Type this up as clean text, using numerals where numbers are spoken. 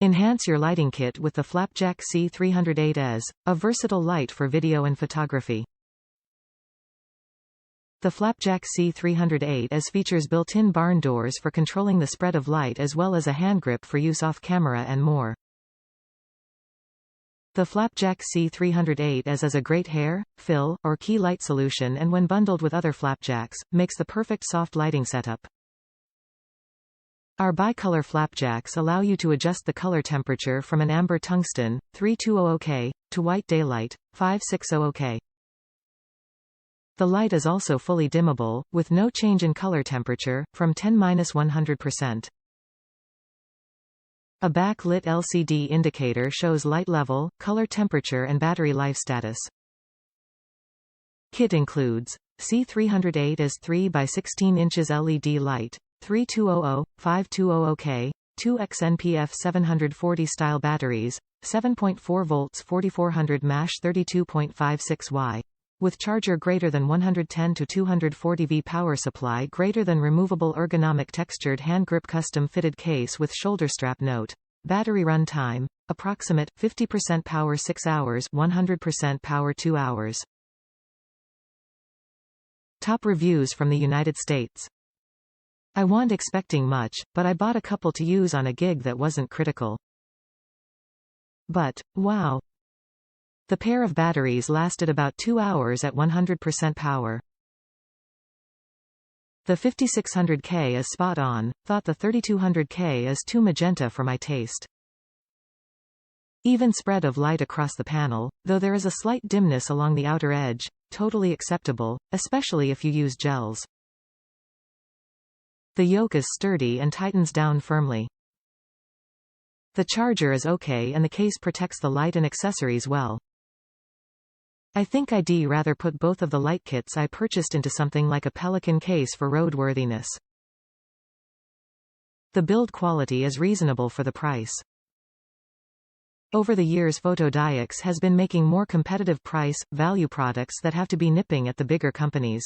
Enhance your lighting kit with the FlapJack C-308AS, a versatile light for video and photography. The FlapJack C-308AS features built-in barn doors for controlling the spread of light as well as a handgrip for use off-camera and more. The FlapJack C-308AS is a great hair, fill, or key light solution and when bundled with other FlapJacks, makes the perfect soft lighting setup. Our Bi-Color Flapjacks allow you to adjust the color temperature from an amber tungsten, 3x16-K, to white daylight, 5x16-K. The light is also fully dimmable, with no change in color temperature, from 10–100%. A backlit LCD indicator shows light level, color temperature and battery life status. Kit includes C-308AS 3x16 LED light, 3200–5200K, 2x NPF 740 style batteries, 7.4 volts 4400 mAh 32.56 Y. With charger greater than 110 to 240 V power supply greater than removable ergonomic textured hand grip custom fitted case with shoulder strap note. Battery run time, approximate, 50% power 6 hours 100% power 2 hours. Top reviews from the United States. I wasn't expecting much, but I bought a couple to use on a gig that wasn't critical. But, wow! The pair of batteries lasted about 2 hours at 100% power. The 5600K is spot on, thought the 3200K is too magenta for my taste. Even spread of light across the panel, though there is a slight dimness along the outer edge, totally acceptable, especially if you use gels. The yoke is sturdy and tightens down firmly. The charger is okay and the case protects the light and accessories well. I think I'd rather put both of the light kits I purchased into something like a Pelican case for roadworthiness. The build quality is reasonable for the price. Over the years Fotodiox has been making more competitive price, value products that have to be nipping at the bigger companies.